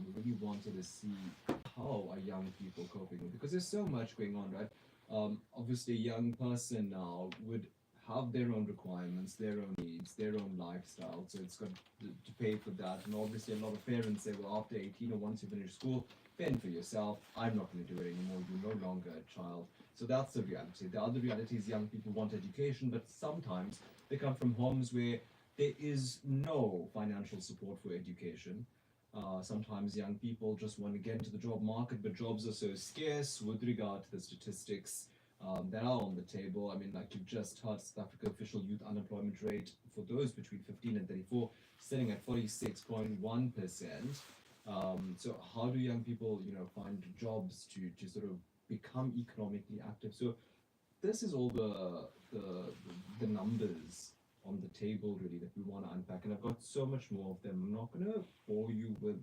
we really wanted to see how are young people coping with, because there's so much going on, right? Obviously, a young person now would have their own requirements, their own needs, their own lifestyle. So it's got to pay for that. And obviously, a lot of parents say, well, after 18 or once you finish school, fend for yourself. I'm not going to do it anymore. You're no longer a child. So that's the reality. The other reality is young people want education, but sometimes they come from homes where there is no financial support for education. Sometimes young people just want to get into the job market, but jobs are so scarce with regard to the statistics that are on the table. I mean, like you just heard, South Africa official youth unemployment rate for those between 15 and 34 sitting at 46.1%. So how do young people, find jobs to sort of become economically active? So this is all the numbers on the table really that we want to unpack, and I've got so much more of them. I'm not going to bore you with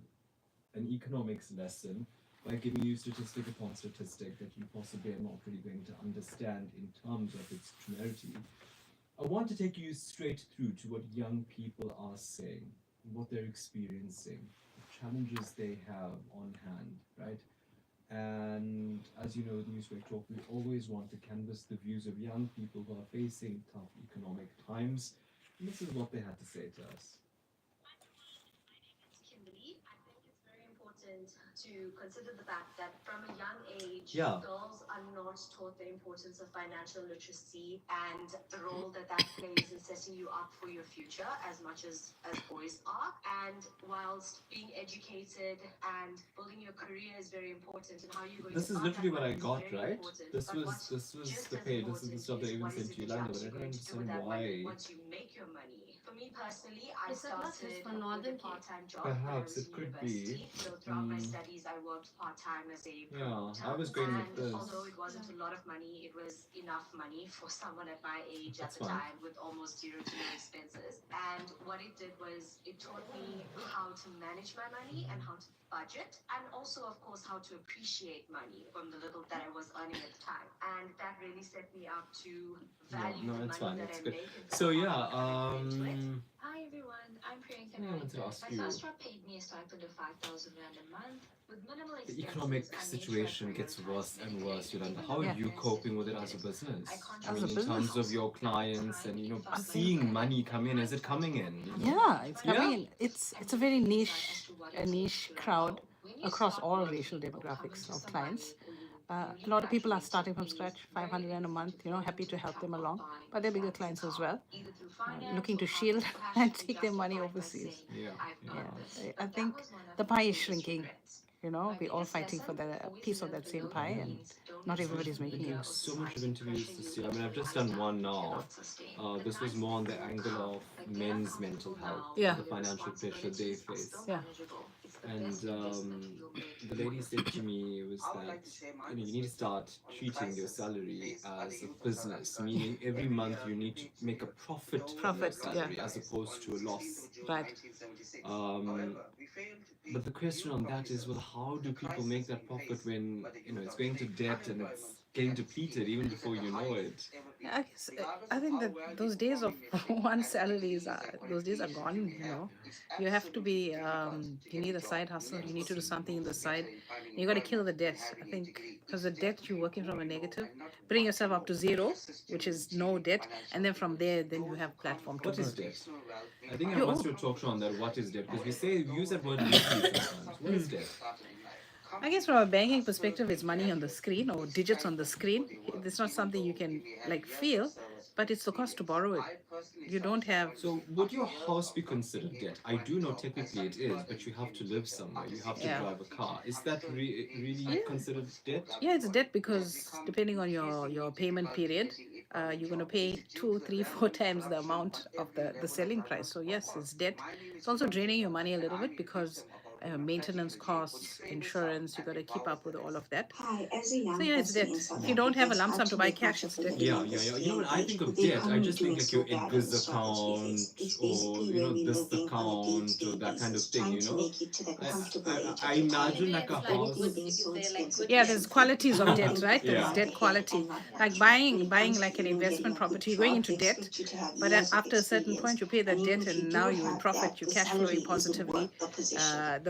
an economics lesson by giving you statistic upon statistic that you possibly are not really going to understand in terms of its temerity. I want to take you straight through to what young people are saying, what they're experiencing, the challenges they have on hand, right? And as you know, with Newsweek Talk, we always want to canvass the views of young people who are facing tough economic times. And this is what they had to say to us. To consider the fact that from a young age, Yeah. girls are not taught the importance of financial literacy and the role that plays in setting you up for your future as much as boys are. And whilst being educated and building your career is very important, and how you're going This to is earn literally that what I money is got, very right? important. This But was what this was just the as pay. This is the important stuff they is even what sent is to it Yolanda, that but I you're don't going to do with understand that money why. once you make your money. For me personally, I Is that not just started for with Northern a Cape? part-time job when I Perhaps was it in could be. university. So throughout my studies, I worked part-time as a Yeah, promoter. I was going with And this. although it wasn't a lot of money, it was enough money for someone at my age at That's the fine. time with almost zero to no expenses. And what it did was it taught me how to manage my money and how to budget, and also, of course, how to appreciate money from the little that I was earning at the time. And that really set me up to value No, the it's money fine. that It's I good. make and So put yeah, all the work I put into it. Hi everyone, I'm Priyanka. I wanted to ask My you. first job paid me a stipend of 5,000 rand a month with minimal The expenses. economic I made sure I situation gets prioritized worse and worse, medication, Yolanda. taking How are care of you parents coping that with it as a needed it. business? I I mean, contributed in to terms of household your at the clients time. and It felt like seeing I money had come in. Is it hindsight coming to in? Yeah, it's but coming Yeah. in. It's a very niche crowd across all racial demographics of clients. A lot of people are starting from scratch, 500 Rand a month, happy to help them along. But they're bigger clients as well, looking to shield and take their money overseas. Yeah. Yeah, I think the pie is shrinking. We're all fighting for the piece of that same pie, and not everybody's I've been making doing it. so much of interviews this year. I mean, I've just done one now. This was more on the angle of men's mental health, Yeah. the financial pressure they face. Yeah. And the lady said to me was that you need to start treating your salary as a business, meaning every month you need to make a profit from your Profit, salary yeah. as opposed to a loss. Right. But the question on that is, well, how do people make that profit when it's going to debt and it's getting depleted even before you know it? I guess I think that those days of one salaries those days are gone. You have to be you need a side hustle. You need to do something in the side. You got to kill the debt. I think because the debt you're working from a negative, bring yourself up to zero, which is no debt, and then from there, then you have platform to What is build. debt? I think I must do a talk show on that. What is debt? Because we use that word loosely sometimes. What is debt? I guess from a banking perspective, it's money on the screen or digits on the screen. It's not something you can feel, but it's the cost to borrow it. You don't have. So would your house be considered debt? I do know technically it is, but you have to live somewhere. You have to Yeah. drive a car. Is that really considered debt? Yeah, it's debt because depending on your payment period, you're going to pay 2, 3, 4 times the amount of the selling price. So yes, it's debt. It's also draining your money a little bit because maintenance costs, insurance, you got to keep up with all of that. Hi, as a young So yeah, it's person debt. in South If you don't have a Africa, lump it's sum hard to buy make much cash, of it's a debt. living Yeah. in this You day know and what? I age think with of the debt. I economy just think doing like so your bad and the Edgar's struggles we face. account It's or basically really this living on a account day-to-day or that kind of basis, thing. trying to make it to that comfortable age I of imagine retirement. like a Maybe it's house. Everything being so expensive. Yeah, there's qualities of debt, right? There's Yeah. debt quality. Like buying like an investment property, you're going into debt, but after a certain point, you pay that debt, and now you're in profit, you're cash flowing positively.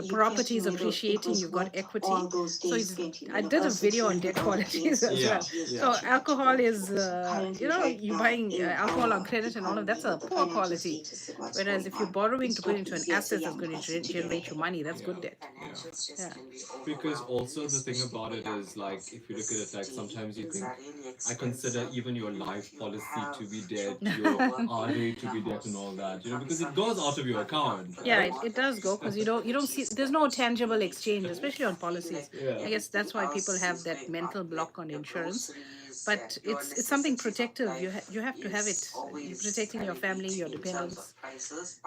The the You property is question whether it appreciating, was you've got worth equity. all those So days it's, spent in I did a video on university debt or the qualities as years Yeah, well. and years yeah. So that you had to alcohol go is, through. Currently, right you now, buying in alcohol on our credit and all of that's a economy, the poor financial quality. status of what's Whereas going if you're on, borrowing it's to put not into an easy as a asset that's young going person to to get generate you ahead. money, that's Yeah. good debt. Financial stress Yeah. can be Because overwhelming, also the thing especially about for it young is like girls. if you look at it like sometimes you Things think are really I consider expensive. even your And life if you policy to have be debt, children your working RA in to the be debt and house, all then that, probably because it goes out sometimes of your not enough account, for Yeah, right? it does go because you don't see there's no tangible exchange, especially on policies. Yeah. I guess that's why people have that mental block on insurance. But it's something protective. You have to have it. You're protecting your family, your dependents. It's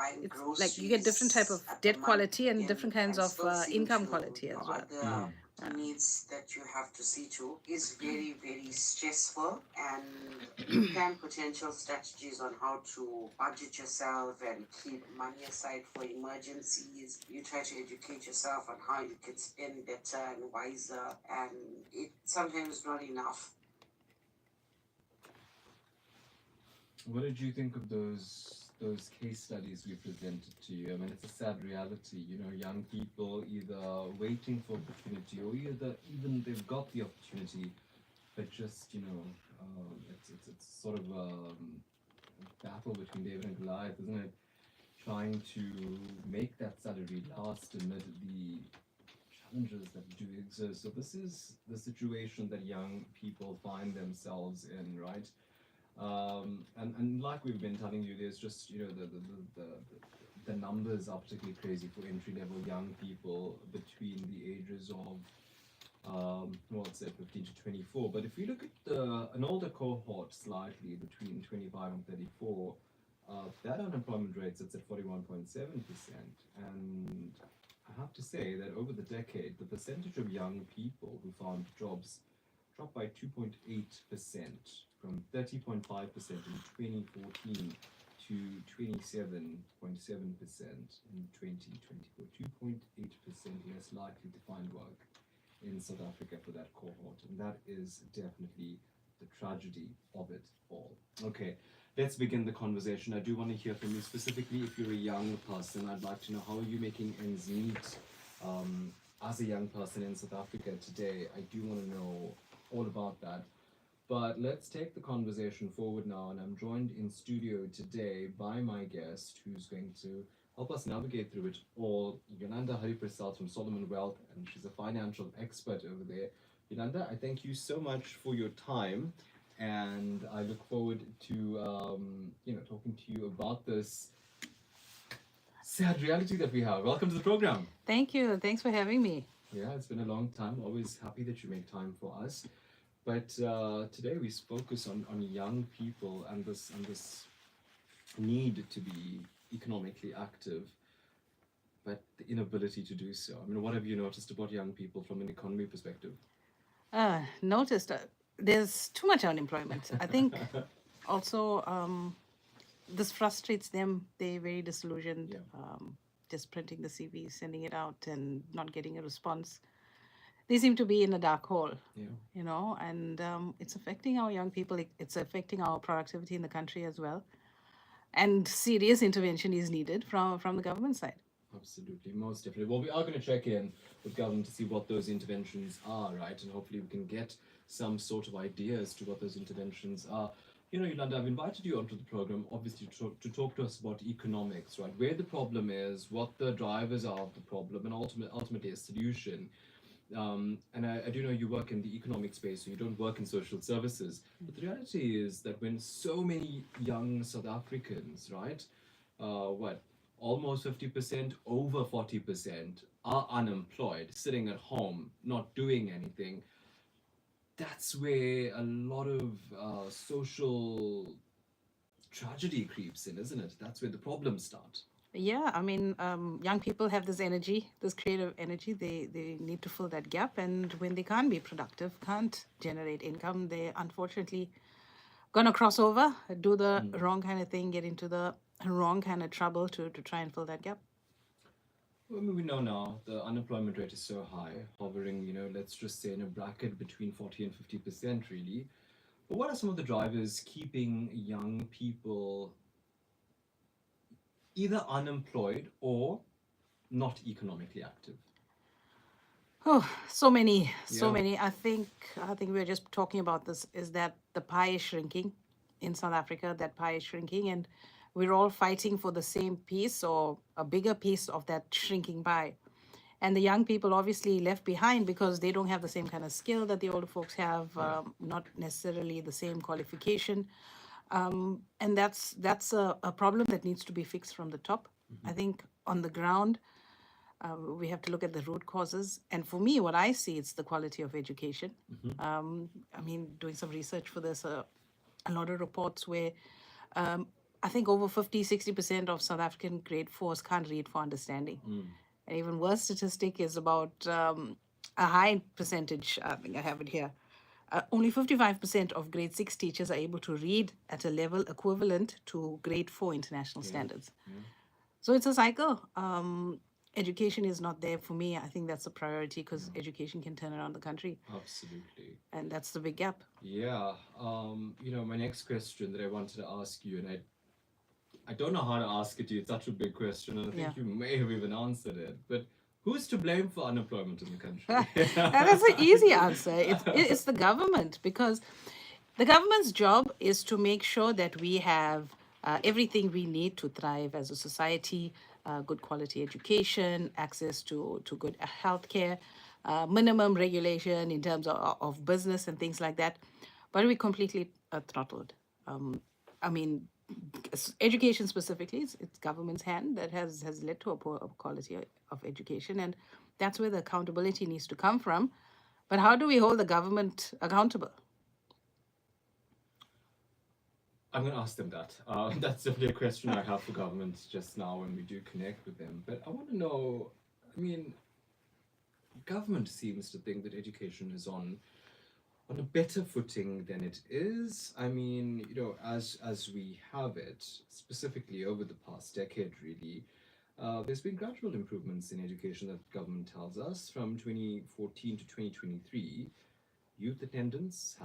like you get different type of debt quality and different kinds of income quality as well. Mm. Needs that you have to see to is very, very stressful, and plan potential strategies on how to budget yourself and keep money aside for emergencies. You try to educate yourself on how you can spend better and wiser, and it's sometimes not enough. What did you think of those case studies we presented to you? I mean, it's a sad reality. You know, young people either waiting for opportunity or even they've got the opportunity, but just it's sort of a battle between David and Goliath, isn't it? Trying to make that salary last amid the challenges that do exist. So this is the situation that young people find themselves in, right? And like we've been telling you, there's just the numbers are particularly crazy for entry level young people between the ages of 15 to 24. But if you look at an older cohort slightly between 25 and 34, that unemployment rate sits at 41.7%. And I have to say that over the decade, the percentage of young people who found jobs dropped by 2.8% from 30.5% in 2014 to 27.7% in 2024. 2.8% less likely to find work in South Africa for that cohort. And that is definitely the tragedy of it all. Okay, let's begin the conversation. I do want to hear from you specifically if you're a young person. I'd like to know, how are you making ends meet as a young person in South Africa today? I do want to know all about that. But let's take the conversation forward now, and I'm joined in studio today by my guest who's going to help us navigate through it all, Yolanda Hariprasad from Solomon Wealth, and she's a financial expert over there. Yolanda, I thank you so much for your time, and I look forward to talking to you about this sad reality that we have. Welcome to the program. Thank you. Thanks for having me. Yeah, it's been a long time. Always happy that you make time for us. But today we focus on young people and this need to be economically active, but the inability to do so. I mean, what have you noticed about young people from an economy perspective? Noticed there's too much unemployment. I think also this frustrates them. They're very disillusioned. Yeah. Just printing the CV, sending it out, and not getting a response. They seem to be in a dark hole, Yeah. And it's affecting our young people. It's affecting our productivity in the country as well. And serious intervention is needed from the government side. Absolutely, most definitely. Well, we are going to check in with government to see what those interventions are, right? And hopefully we can get some sort of ideas to what those interventions are. You know, Yolanda, I've invited you onto the program, obviously, to talk to us about economics, right? Where the problem is, what the drivers are of the problem, and ultimately a solution. And I do know you work in the economic space, so you don't work in social services. But the reality is that when so many young South Africans, right, almost 50%, over 40% are unemployed, sitting at home, not doing anything, that's where a lot of social tragedy creeps in, isn't it? That's where the problems start. Yeah, I mean, young people have this energy, this creative energy. They need to fill that gap. And when they can't be productive, can't generate income, they unfortunately gonna cross over, do the wrong kind of thing, get into the wrong kind of trouble to try and fill that gap. Well, I mean, we know now the unemployment rate is so high, hovering, let's just say in a bracket between 40 and 50%, really. But what are some of the drivers keeping young people either unemployed or not economically active? Oh, so many, so Yeah. many. I think we are just talking about this. Is that the pie is shrinking in South Africa? That pie is shrinking, and we're all fighting for the same piece or a bigger piece of that shrinking pie. And the young people obviously left behind because they don't have the same kind of skill that the older folks have, Yeah. not necessarily the same qualification, and that's a problem that needs to be fixed from the top. I think on the ground, we have to look at the root causes. And for me, what I see, it's the quality of education. I mean, doing some research for this, a lot of reports where I think over 50-60% of South African grade fours can't read for understanding. And even worse statistic is about a high percentage, I think I have it here. Only 55% of grade six teachers are able to read at a level equivalent to grade four international standards. So it's a cycle. Education is not there for me. I think that's a priority because education can turn around the country, Absolutely. and that's the big gap. Yeah. My next question that I wanted to ask you, and I don't know how to ask it to you. It's such a big question, and I think Yeah. you may have even answered it. But who's to blame for unemployment in the country? And that's an easy answer. It's the government, because the government's job is to make sure that we have everything we need to thrive as a society, good quality education, access to good healthcare, minimum regulation in terms of business and things like that. But we completely throttled. I mean, education specifically, it's government's hand that has led to a poor quality of education, and that's where the accountability needs to come from. But how do we hold the government accountable? I'm going to ask them that. That's definitely a question I have for government just now when we do connect with them. But I want to know, I mean, government seems to think that education is on a better footing than it is. I mean, as we have it, specifically over the past decade, really, there's been gradual improvements in education that government tells us. From 2014 to 2023, youth attendance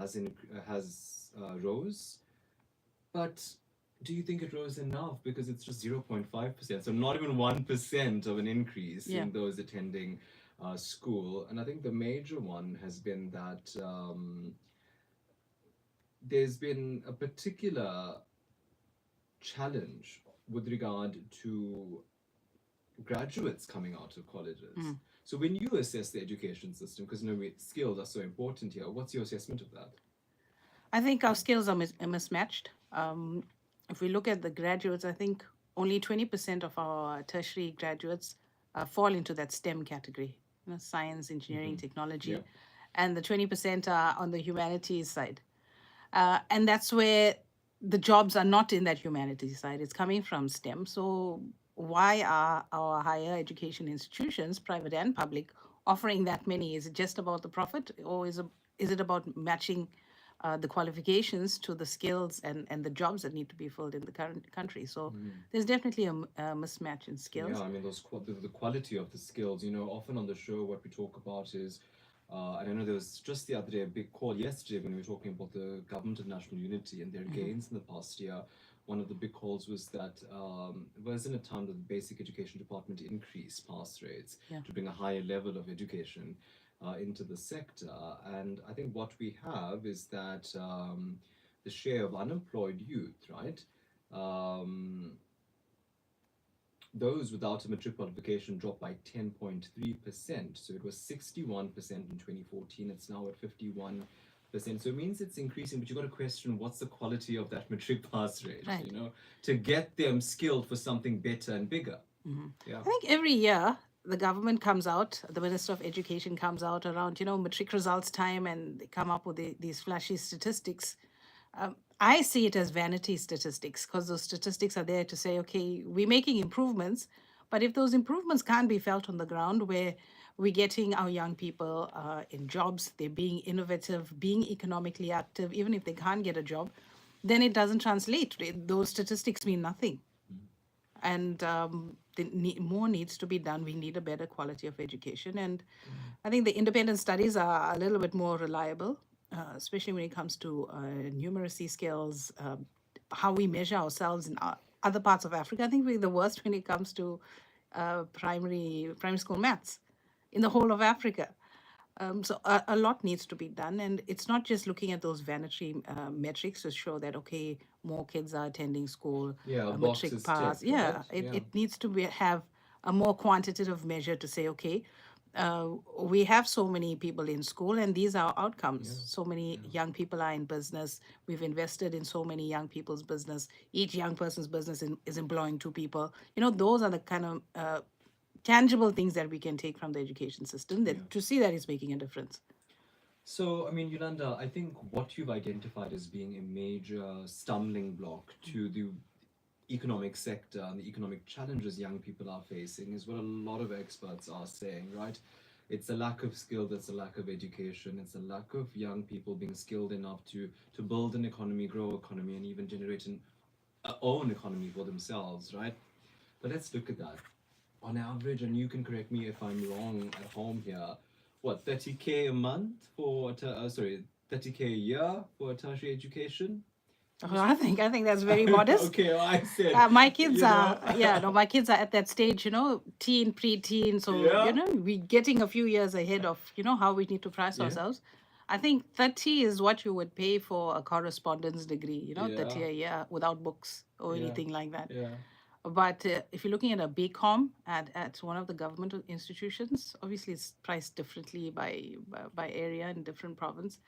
has rose, but do you think it rose enough? Because it's just 0.5%, so not even 1% of an increase in those attending school. And I think the major one has been that there's been a particular challenge with regard to graduates coming out of colleges. So when you assess the education system, because skills are so important here, what's your assessment of that? I think our skills are mismatched. If we look at the graduates, I think only 20% of our tertiary graduates fall into that STEM category, science, engineering, technology, and the 20% are on the humanities side. And that's where the jobs are not in that humanities side. It's coming from STEM. So why are our higher education institutions, private and public, offering that many? Is it just about the profit, or is it about matching the qualifications to the skills and the jobs that need to be filled in the current country? So there's definitely a mismatch in skills. Yeah, I mean, the quality of the skills, often on the show, what we talk about is, and I know there was just the other day a big call yesterday when we were talking about the Government of National Unity and their gains in the past year. One of the big calls was that wasn't a time that the Basic Education Department increased pass rates to bring a higher level of education into the sector. And I think what we have is that the share of unemployed youth, right? Those without a matric qualification dropped by 10.3%. So it was 61% in 2014. It's now at 51%. So it means it's increasing, but you've got to question what's the quality of that matric pass rate, Right. to get them skilled for something better and bigger. Yeah. I think every year the government comes out, the Minister of Education comes out around, matric results time, and they come up with these flashy statistics. I see it as vanity statistics, because those statistics are there to say, okay, we're making improvements, but if those improvements can't be felt on the ground, where we're getting our young people in jobs, they're being innovative, being economically active, even if they can't get a job, then it doesn't translate. Those statistics mean nothing. And more needs to be done. We need a better quality of education. And I think the independent studies are a little bit more reliable, especially when it comes to numeracy skills, how we measure ourselves in other parts of Africa. I think we're the worst when it comes to primary school maths in the whole of Africa. So a lot needs to be done, and it's not just looking at those vanity metrics to show that okay, more kids are attending school, Yeah, a box matric is pass. ticked, Yeah, right? it, Yeah. it needs to have a more quantitative measure to say okay, we have so many people in school, and these are outcomes. Yeah. So many young people are in business. We've invested in so many young people's business. Each young person's business is employing 2 people. Those are the kind of tangible things that we can take from the education system Yeah. that to see that it's making a difference. So, I mean, Yolanda, I think what you've identified as being a major stumbling block to the economic sector and the economic challenges young people are facing is what a lot of experts are saying, right? It's a lack of skill, it's a lack of education, it's a lack of young people being skilled enough to build an economy, grow economy, and even generate an own economy for themselves, right? But let's look at that. On average, and you can correct me if I'm wrong at home here, what, 30K a month for, 30K a year for a tertiary education? I think that's very modest. Okay, well, I said, My kids you are know. my kids are at that stage, teen, pre-teen. So Yeah. we're getting a few years ahead of how we need to price Yeah. ourselves. I think 30 is what you would pay for a correspondence degree, 30 Yeah. a year without books or Yeah. anything like that. Yeah. But if you're looking at a BCom at one of the government institutions, obviously it's priced differently by area in different province.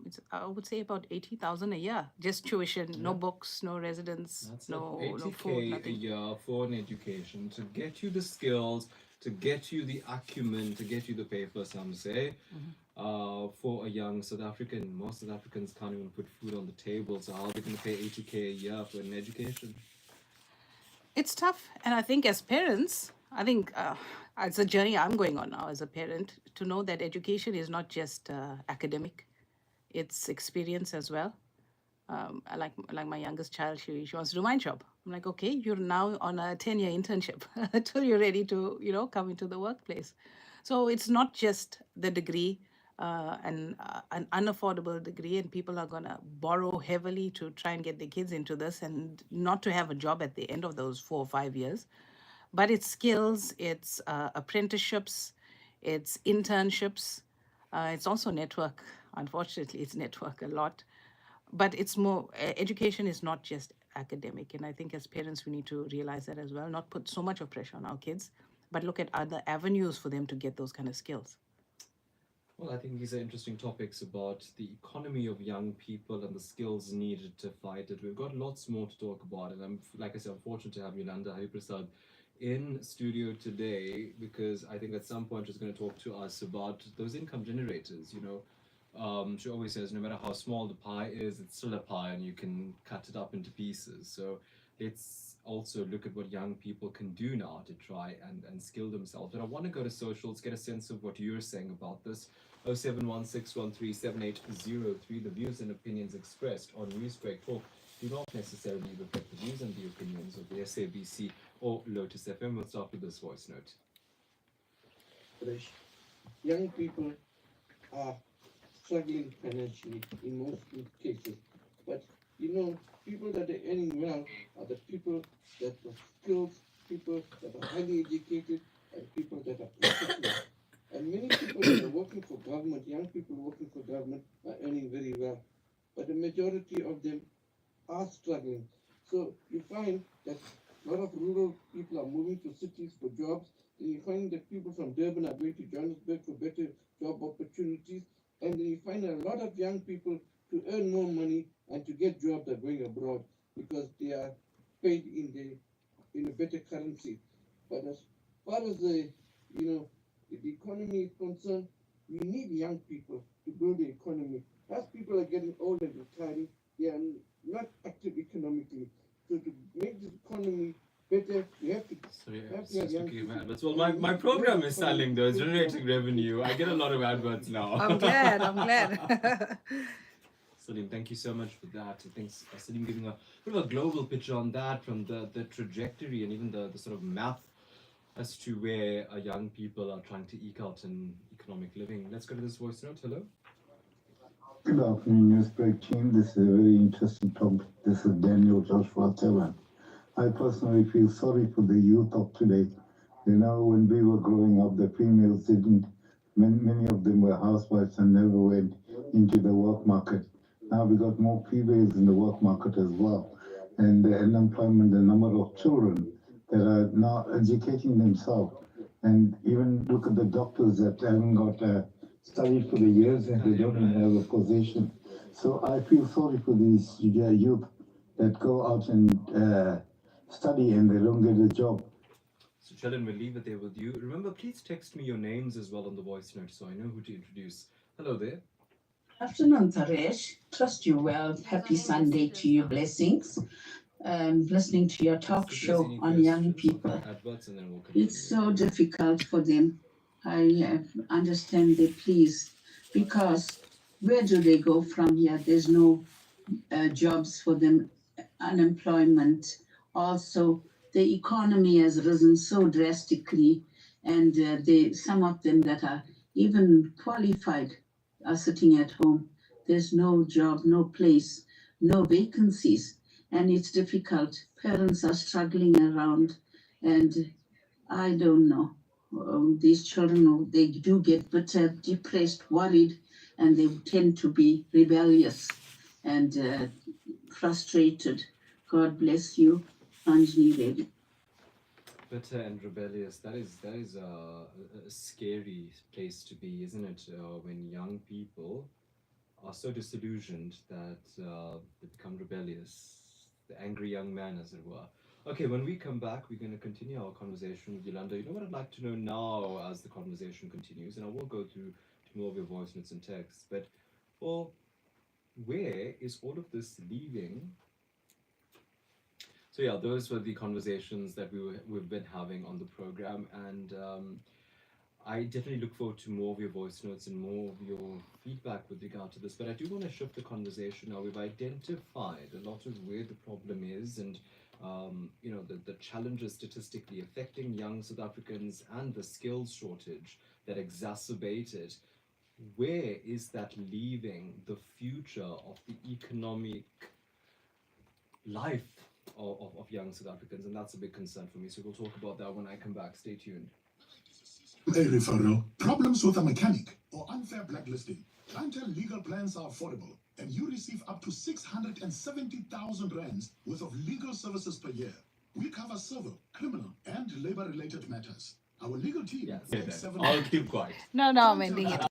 It's I would say about 80,000 a year, just tuition, no Yeah. books, no residence, That's no 80K food, a nothing. year for an education to get you the skills, to get you the acumen, to get you the paper, some say. For a young South African, most South Africans can't even put food on the table, so how are they going to pay 80K a year for an education? It's tough, and I think as parents, it's a journey I'm going on now as a parent to know that education is not just academic; it's experience as well. I like my youngest child, she wants to do my job. I'm like, okay, you're now on a 10-year internship until you're ready to come into the workplace. So it's not just the degree, and an unaffordable degree, and people are gonna borrow heavily to try and get their kids into this, and not to have a job at the end of those 4 or 5 years. But it's skills, it's apprenticeships, it's internships, it's also network. Unfortunately, it's network a lot, but it's more education is not just academic, and I think as parents we need to realize that as well, not put so much of pressure on our kids, but look at other avenues for them to get those kind of skills. Well, I think these are interesting topics about the economy of young people and the skills needed to fight it. We've got lots more to talk about, and like I said, I'm fortunate to have Yolanda Hariprasad in studio today because I think at some point she's going to talk to us about those income generators. She always says no matter how small the pie is, it's still a pie, and you can cut it up into pieces. So let's also look at what young people can do now to try and skill themselves. But I want to go to socials, get a sense of what you're saying about this. 0716137803. The views and opinions expressed on Newsbreak Talk do not necessarily reflect the views and the opinions of the SABC or Lotus FM. We'll start with this voice note. Young people are struggling financially in most cases, but people that are earning well are the people that are skilled, people that are highly educated, and people that are professional. And many people that are working for government, young people working for government, are earning very well. But the majority of them are struggling. So you find that a lot of rural people are moving to cities for jobs, and you find that people from Durban are going to Johannesburg for better job opportunities, and then you find a lot of young people to earn more money and to get jobs are going abroad because they are paid in a better currency. But as far as the economy is concerned, we need young people to build the economy. As people are getting old and retiring, they are not active economically. So to make the economy better, we have to. Sorry, well, my program is selling though, it's generating revenue. I get a lot of adverts now. I'm glad. Salim, thank you so much for that. I think Salim giving a bit of a global picture on that from the trajectory and even the sort of math as to where young people are trying to eke out an economic living. Let's go to this voice note. Hello. Good afternoon, Newsbreak team. This is a very interesting topic. This is Daniel Joshua Tevan. I personally feel sorry for the youth of today You know, when we were growing up, the females didn't, many of them were housewives and never went into the work market. Now we got more females in the work market as well. And the unemployment, the number of children that are now educating themselves. And even look at the doctors that haven't got studied for the years and they don't even have a position. So I feel sorry for these youth that go out and study and they don't get a job. So, Chellen, we'll leave it there with you. Remember, please text me your names as well on the voice note so I know who to introduce. Hello there. Afternoon, Taresh. Trust you well. Happy Sunday to you. Blessings. Listening to your talk show on young people. It's so difficult for them. I understand they please, because where do they go from here? There's no jobs for them, unemployment. Also, the economy has risen so drastically, and some of them that are even qualified are sitting at home. There's no job, no place, no vacancies, and it's difficult. Parents are struggling around, and I don't know. These children, they do get bitter, depressed, worried, and they tend to be rebellious and frustrated. God bless you, Anjani Reddy. Bitter and rebellious. That is a scary place to be, isn't it? When young people are so disillusioned that they become rebellious, the angry young man, as it were. Okay, when we come back, we're going to continue our conversation with Yolanda. You know what I'd like to know now as the conversation continues, and I will go through to more of your voice notes and texts, but, well, where is all of this leaving? So yeah, those were the conversations that we've been having on the program, and I definitely look forward to more of your voice notes and more of your feedback with regard to this. But I do want to shift the conversation now. We've identified a lot of where the problem is, and the challenges statistically affecting young South Africans and the skills shortage that exacerbate it. Where is that leaving the future of the economic life of young South Africans? And that's a big concern for me. So we'll talk about that when I come back. Stay tuned. A referral, problems with a mechanic, or unfair blacklisting. Clientele legal plans are affordable, and you receive up to 670,000 rands worth of legal services per year. We cover civil, criminal, and labor-related matters. Our legal team. I'll keep quiet. No, I'm ending it.